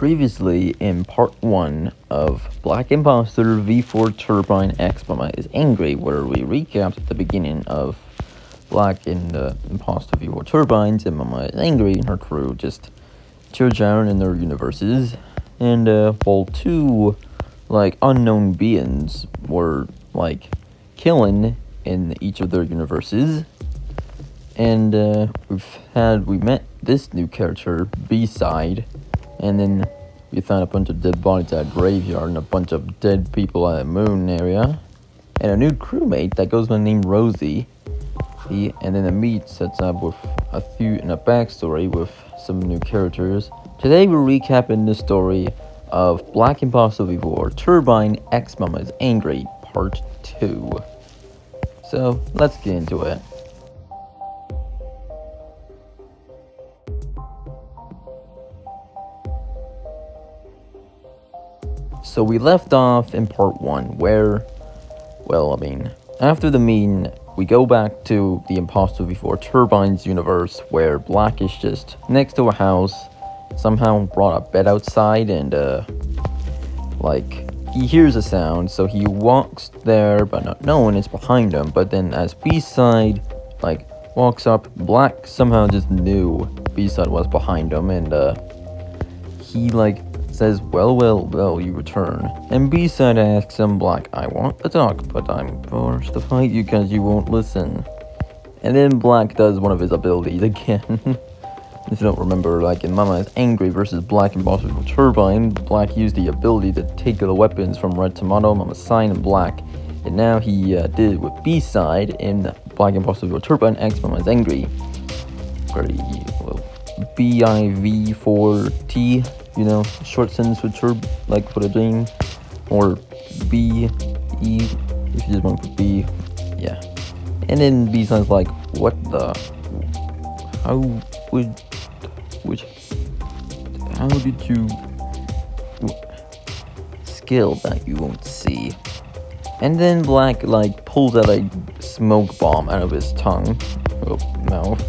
Previously, in part 1 of Black Imposter V4 Turbine X Mama is Angry, where we recapped the beginning of Black and Imposter V4 Turbines, and Mama is Angry and her crew just church out in their universes. And while two, unknown beings were, killing in each of their universes. And we met this new character, B-Side, and then we found a bunch of dead bodies at a graveyard and a bunch of dead people at a moon area. And a new crewmate that goes by the name Rosie. And then the meet sets up with a backstory with some new characters. Today we're recapping the story of Black Imposter V4 Turbine X Mama is Angry Part 2. So let's get into it. So we left off in part 1 where, after the meeting, we go back to the Imposter V4 Turbines universe where Black is just next to a house, somehow brought a bed outside, and he hears a sound, so he walks there, but not knowing it's behind him. But then as B-Side, walks up, Black somehow just knew B-Side was behind him, and he, says, well, you return. And B-Side asks him, Black, I want to talk, but I'm forced to fight you because you won't listen. And then Black does one of his abilities again. If you don't remember, in Mama is Angry versus Black Imposter V4 Turbine, Black used the ability to take the weapons from Red Tomato, Mama Sign, and Black. And now he did it with B-Side in Black Imposter V4 Turbine X Mama is Angry. Very, BIV4T. Short sentence for for the dream, or B, E, if you just want to put B, yeah. And then B sounds like, what the, how did you, skill that you won't see. And then Black, pulls out a smoke bomb out of his mouth.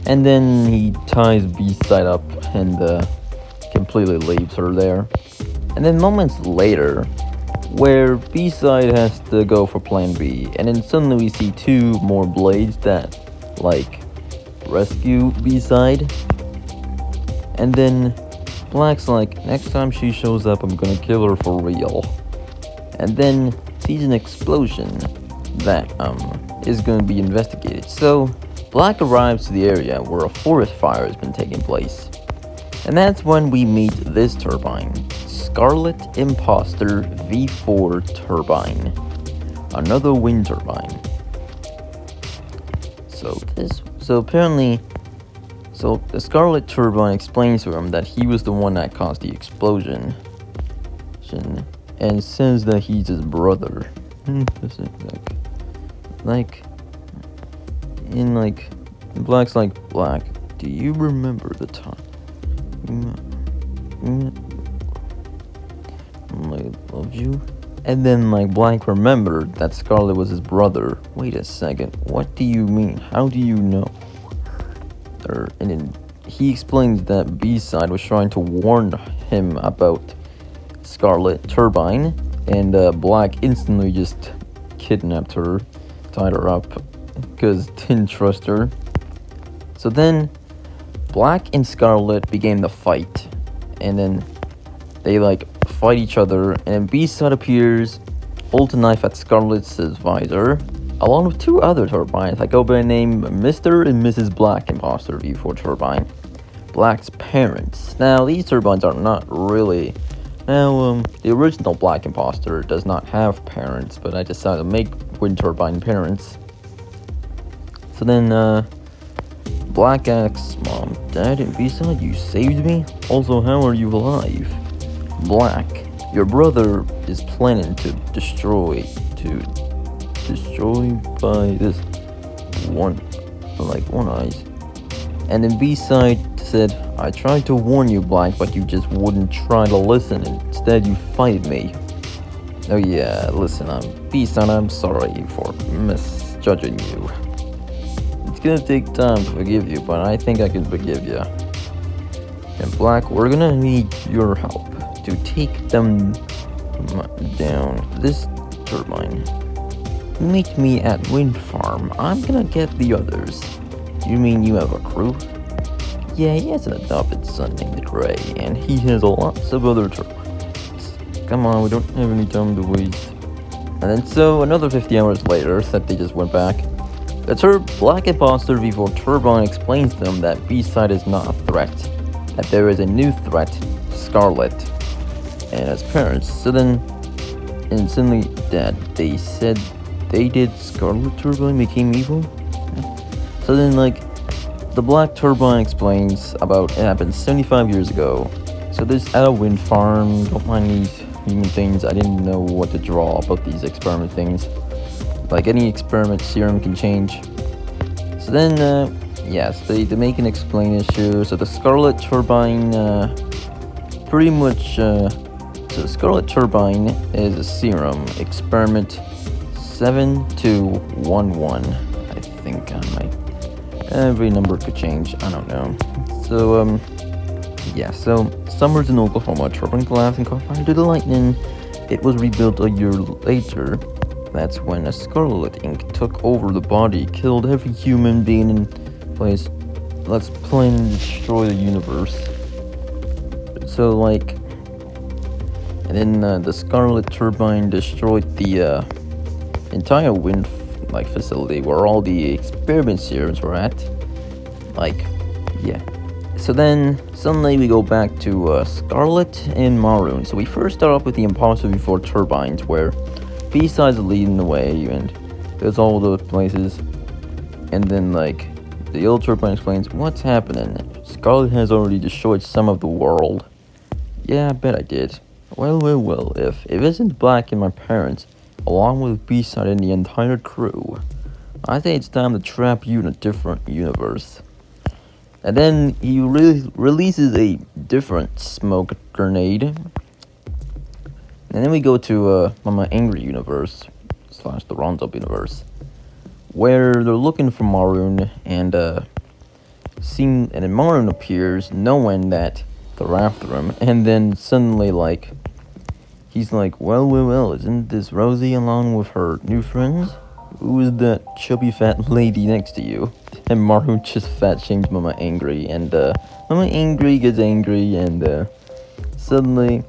And then he ties B-Side up and completely leaves her there. And then moments later, where B-Side has to go for plan B, and then suddenly we see two more blades that, rescue B-Side. And then Black's next time she shows up, I'm gonna kill her for real. And then sees an explosion that, is gonna be investigated. So Black arrives to the area where a forest fire has been taking place. And that's when we meet this turbine, Scarlet Imposter V4 Turbine. Another wind turbine. So the Scarlet Turbine explains to him that he was the one that caused the explosion. And says that he's his brother. Black's Black, do you remember the time I love you? And then Black remembered that Scarlet was his brother. Wait a second, what do you mean? How do you know? And then he explains that B-Side was trying to warn him about Scarlet Turbine, and Black instantly just kidnapped her, tied her up, because didn't trust her. So then Black and Scarlet began the fight, and then they fight each other, and then B-Side appears, holds a knife at Scarlet's visor, along with two other turbines that go by the name Mr. and Mrs. Black Imposter V4 Turbine, Black's parents. Now these turbines are not really, the original Black Imposter does not have parents, but I decided to make wind turbine parents. So then, Black asks, Mom, Dad, and B-Side, you saved me? Also, how are you alive? Black, your brother is planning to destroy by this one eyes. And then B-Side said, I tried to warn you, Black, but you just wouldn't try to listen. Instead, you fight me. Oh yeah, listen, B-Side, I'm sorry for misjudging you. It's gonna take time to forgive you, but I think I can forgive you. And Black, we're gonna need your help to take them down this turbine. Meet me at wind farm. I'm gonna get the others. You mean you have a crew? Yeah, he has an adopted son named Gray, and he has lots of other turbines. Come on, we don't have any time to waste. And then so another 50 hours later, that they just went back. The Black Imposter before Turbine explains to them that B-side is not a threat, that there is a new threat, Scarlet, and as parents. So then, instantly, Dad, they said they did Scarlet Turbine became evil? So then, like, the Black Turbine explains about it happened 75 years ago. So this at a wind farm, don't mind these human things, I didn't know what to draw about these experiment things. Like any experiment, serum can change. So then, yes, they make an explain issue. So the Scarlet Turbine, pretty much, so the Scarlet Turbine is a serum, experiment 7211. I think I might, every number could change, I don't know. So, yeah, so summers in Oklahoma, turbine collapsed and caught fire due to lightning. It was rebuilt a year later. That's when a Scarlet Ink took over the body, killed every human being in place. Let's plan to destroy the universe. So, like, and then the Scarlet Turbine destroyed the entire wind facility where all the experiment serums were at. Like, yeah. So then, suddenly we go back to Scarlet and Maroon. So we first start off with the Imposter before Turbines, where B-side's leading the way, and there's all those places. And then, like, the old Turbine explains, what's happening? Scarlet has already destroyed some of the world. Yeah, I bet I did. Well, if it isn't Black and my parents, along with B-side and the entire crew, I think it's time to trap you in a different universe. And then he releases a different smoke grenade. And then we go to Mama Angry universe / the Roundup universe, where they're looking for Maroon, and then Maroon appears, knowing that they're after him, and then suddenly, like, he's like, well, isn't this Rosie along with her new friends? Who is that chubby fat lady next to you? And Maroon just fat shames Mama Angry, and Mama Angry gets angry, and suddenly,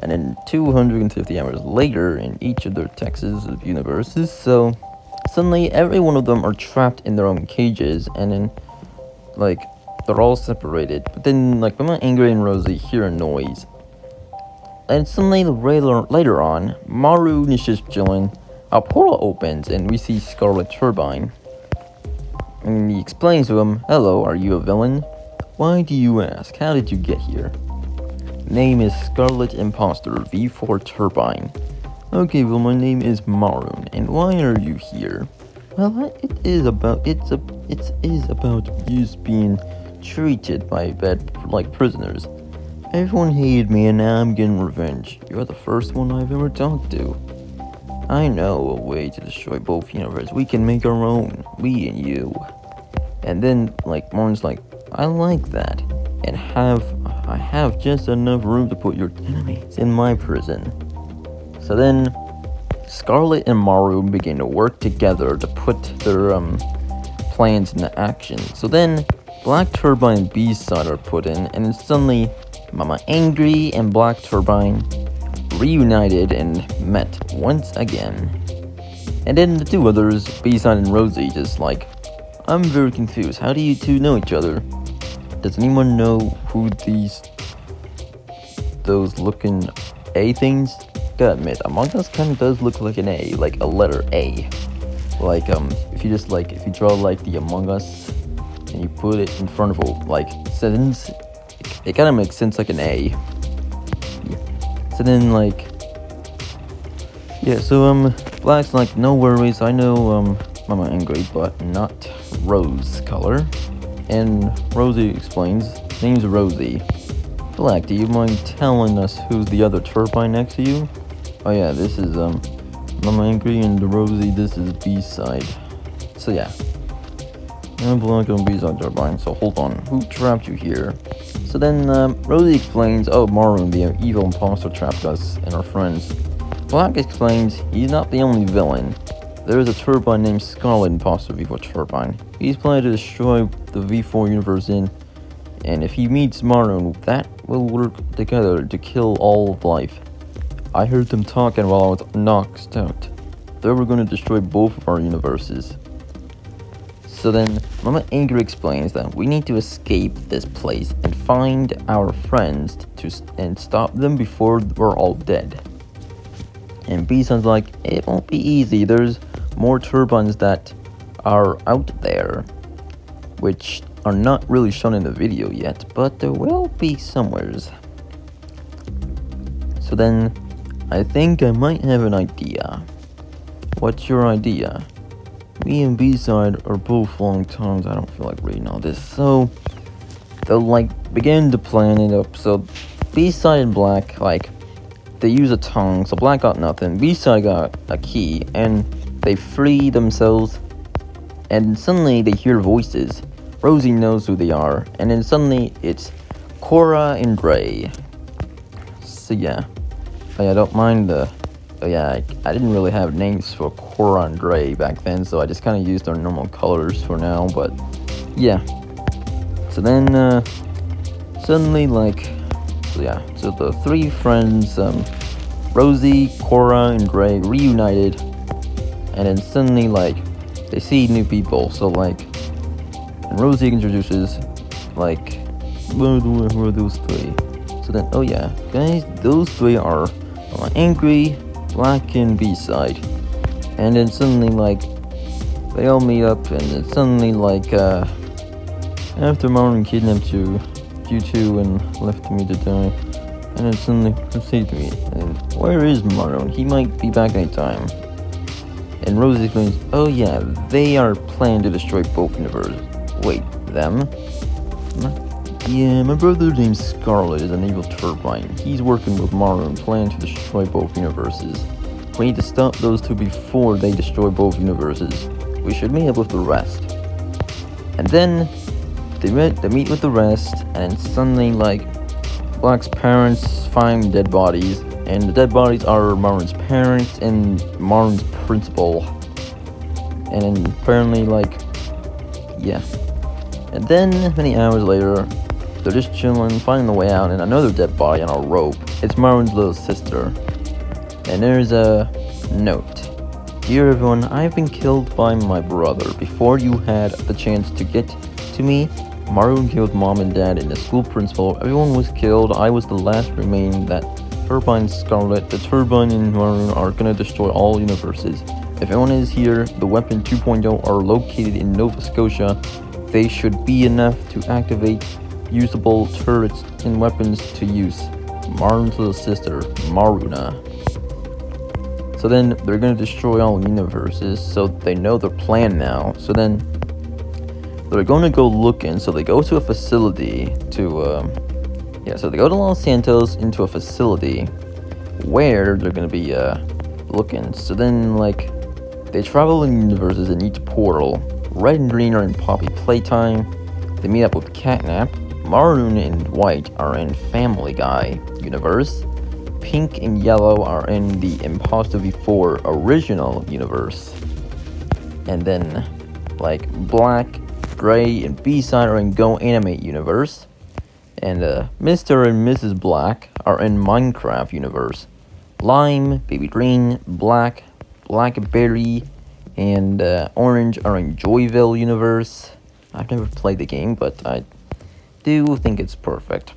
and then 250 hours later in each of their Texas universes, so suddenly every one of them are trapped in their own cages, and then, like, they're all separated. But then, like, Mama Angry and Rosie hear a noise, and suddenly later on, Maroon is just chilling. A portal opens, and we see Scarlet Turbine. And he explains to him, hello, are you a villain? Why do you ask? How did you get here? Name is Scarlet Imposter V4 Turbine. Okay, well, my name is Maroon, and why are you here? Well, it is about you being treated by prisoners. Everyone hated me, and now I'm getting revenge. You're the first one I've ever talked to. I know a way to destroy both universes. We can make our own, we and you. And then, like, Maroon's like, I like that, and I have just enough room to put your enemies in my prison. So then, Scarlet and Maroon begin to work together to put their plans into action. So then, Black Turbine and B-side are put in, and then suddenly, Mama Angry and Black Turbine reunited and met once again. And then the two others, B-side and Rosie, just like, I'm very confused. How do you two know each other? Does anyone know who those looking A things? Gotta admit, Among Us kind of does look like an A, like a letter A. Like, if you draw like the Among Us and you put it in front of a like sentence, it kind of makes sense like an A. So then, like, yeah, so Black's like, no worries, I know Mama Angry, but not Rose color. And Rosie explains, name's Rosie. Black, do you mind telling us who's the other turbine next to you? Oh yeah, this is Mama Angry, and Rosie, this is B-side. So yeah, I'm Black on B-side turbine, so hold on, who trapped you here? So then Rosie explains, oh, Maroon, the evil imposter, trapped us and our friends. Black explains he's not the only villain. There is a turbine named Scarlet Imposter V4 Turbine. He's planning to destroy the V4 universe and if he meets Maroon, that will work together to kill all of life. I heard them talking while I was knocked out. They were going to destroy both of our universes. So then, Mama Angry explains that we need to escape this place and find our friends and stop them before we're all dead. And B sounds like, it won't be easy. There's more turbines that are out there, which are not really shown in the video yet, but there will be somewheres. So then, I think I might have an idea. What's your idea? Me and B-Side are both long tongues. I don't feel like reading all this. So, they'll begin to plan it up. So, B-Side and Black, they use a tongue. So, Black got nothing. B-Side got a key. And they free themselves. And suddenly, they hear voices. Rosie knows who they are. And then suddenly, it's Cora and Dre. So, yeah. I don't mind the... I didn't really have names for Cora and Dre back then, so I just kind of used their normal colors for now, but yeah. So then, suddenly, so the three friends, Rosie, Cora, and Dre reunited, and then suddenly, they see new people, so, and Rosie introduces, who are those three? So then, oh yeah, guys, those three are Angry, Black, and B-Side. And then suddenly, they all meet up, and then suddenly, after Marlon kidnapped you two and left me to die, and then suddenly saved me. And where is Marlon? He might be back anytime. And Rosie explains, oh yeah, they are planning to destroy both universes. Wait, them? Yeah, my brother named Scarlet is an evil turbine. He's working with Maroon, planning to destroy both universes. We need to stop those two before they destroy both universes. We should meet up with the rest. And then, they meet with the rest, and suddenly, Black's parents find dead bodies, and the dead bodies are Maroon's parents and Maroon's principal. And then, apparently, yeah. And then, many hours later, they're just chilling, finding a way out, and another dead body on a rope. It's Maroon's little sister. And there's a note. Dear everyone, I've been killed by my brother. Before you had the chance to get to me, Maroon killed mom and dad and the school principal. Everyone was killed. I was the last remaining. That turbine Scarlet, the turbine and Maroon are gonna destroy all universes. If anyone is here, the weapon 2.0 are located in Nova Scotia. They should be enough to activate usable turrets and weapons to use. Maroon's little sister, Maruna. So then they're gonna destroy all universes, so they know their plan now. So then they're gonna go looking. So they go to a facility to so they go to Los Santos into a facility where they're gonna be looking. So then they travel in universes in each portal. Red and green are in Poppy Playtime. They meet up with Catnap. Maroon and White are in Family Guy universe. Pink and Yellow are in the Imposter V4 original universe. And then, Black, Gray, and B-Side are in Go Animate universe. And Mr. and Mrs. Black are in Minecraft universe. Lime, Baby Green, Black, Blackberry, and Orange are in Joyville universe. I've never played the game, but I do think it's perfect.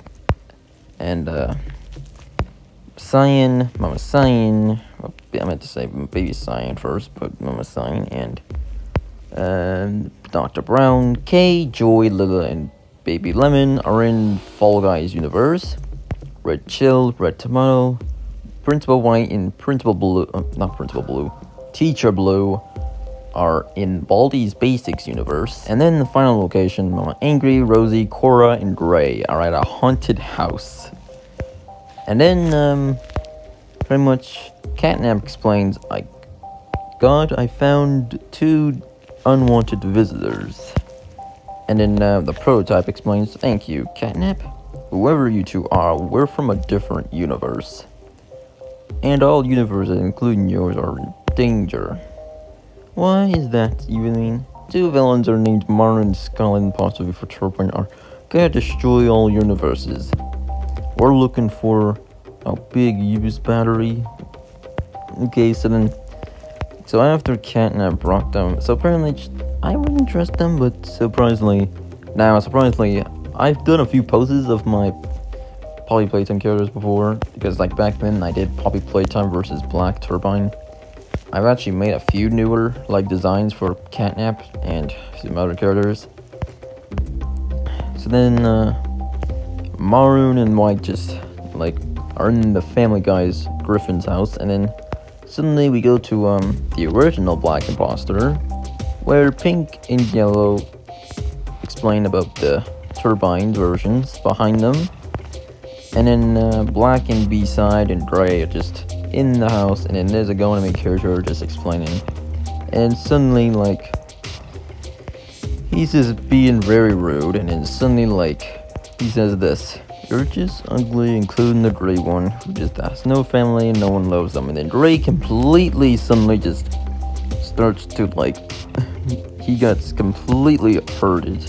And Cyan, Mama Cyan, I meant to say Baby Cyan first, but Mama Cyan, and Dr. Brown, Kay, Joy, Lila, and Baby Lemon are in Fall Guys universe. Red Chill, Red Tomato, Principal White, and Teacher Blue are in Baldi's Basics universe. And then the final location, Mama Angry, Rosie, Cora, and Gray are at a haunted house. And then, pretty much, Catnap explains, I found 2 unwanted visitors. And then the prototype explains, thank you, Catnap. whoever you two are, we're from a different universe. And all universes, including yours, are in danger. Why is that, you mean? Two villains are named Maru and Scarlet and possibly for Turbine are gonna destroy all universes. We're looking for a big used battery. Okay, so after Catnap brought them, so apparently I wouldn't trust them, but surprisingly, I've done a few poses of my Poppy Playtime characters before, because like back then I did Poppy Playtime versus Black Turbine. I've actually made a few newer like designs for Catnap and some other characters. So then Maroon and White just like are in the Family Guy's Griffin's house, and then suddenly we go to the original Black Imposter, where Pink and Yellow explain about the turbine versions behind them, and then Black and B-Side and Gray are just in the house, and then there's a Go-Anime character just explaining, and suddenly like he's just being very rude, and then suddenly like he says this: "You're just ugly, including the Gray one, who just has no family and no one loves them." And then Gray completely suddenly just starts to like he gets completely hurted,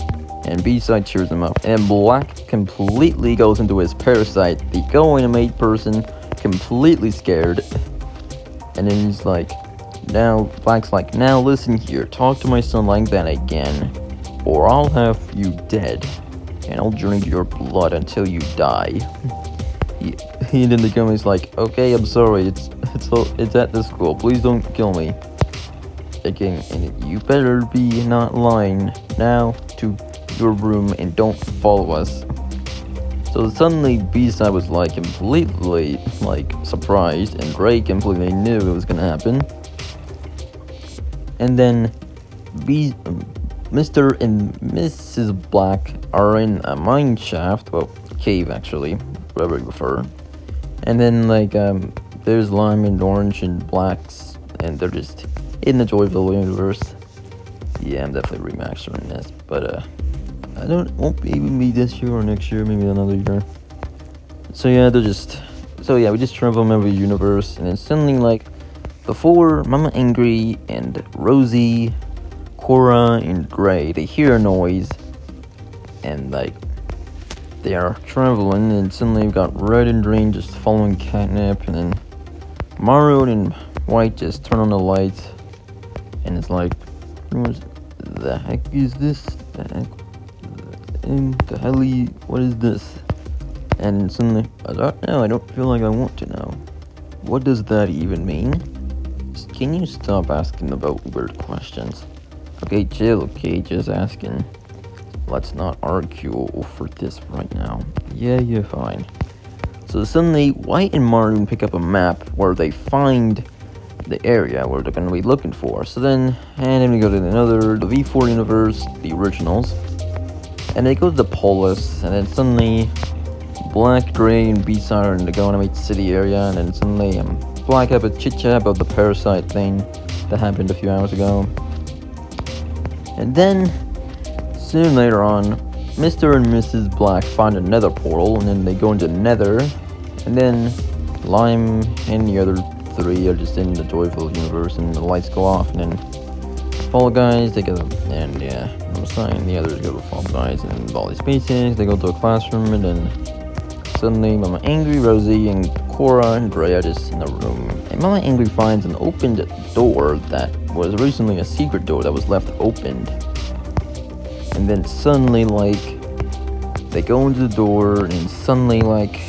and B-Side cheers him up, and Black completely goes into his parasite, the Go-Anime person, completely scared. And then he's like, Black's like, "Now listen here, talk to my son like that again, or I'll have you dead, and I'll drink your blood until you die." And then the Go-Anime's like, "Okay, I'm sorry, it's at the school, please don't kill me." Again, and you better be not lying. Now to your room and don't follow us. So suddenly B-Side was like completely like surprised, and Gray completely knew it was gonna happen. And then Mr. and Mrs. Black are in a mine shaft, well, cave actually, whatever you prefer. And then like there's Lime and Orange and Blacks, and they're just in the Joyville universe. Yeah, I'm definitely remastering this, but won't even be this year or next year, maybe another year. So yeah, we just travel over the universe, and then suddenly like before Mama Angry and Rosie, Cora and Gray, they hear a noise, and like they are traveling, and suddenly we've got Red and Green just following Catnap, and then Maroon and White just turn on the lights, and it's like, what the heck is this? What is this? And suddenly, I don't know, I don't feel like I want to know. What does that even mean? Can you stop asking about weird questions? Okay, chill, okay, just asking. Let's not argue over this right now. Yeah, you're fine. So suddenly, White and Maroon pick up a map where they find the area where they're gonna be looking for. So then we go to the V4 universe, the originals, and they go to the Polis, and then suddenly Black, Gray, and B-Side are in the Go-Anime City area, and then suddenly Black have a chit-chat about the parasite thing that happened a few hours ago. And then soon later on, Mr. and Mrs. Black find a nether portal, and then they go into nether, and then Lime and the other three are just in the Joyville universe, and the lights go off, and then Fall Guys, they go, and yeah, I'm saying the others go to Fall Guys, and Bali Spaces, they go to a classroom, and then suddenly Mama Angry, Rosie, and Cora and Gray are just in the room, and Mama Angry finds an opened door that was recently a secret door that was left opened, and then suddenly, like, they go into the door, and suddenly, like,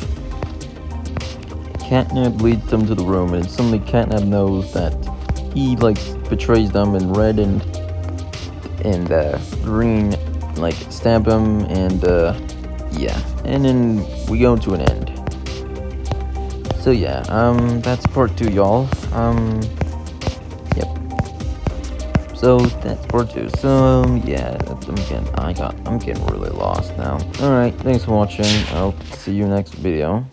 Catnap leads them to the room, and suddenly Catnap knows that he, like, betrays them, and Red and Green, like, stab him, and, yeah. And then we go to an end. So, yeah, that's part 2, y'all. Yep. So, that's part 2. So, yeah, I'm getting really lost now. Alright, thanks for watching. I'll see you next video.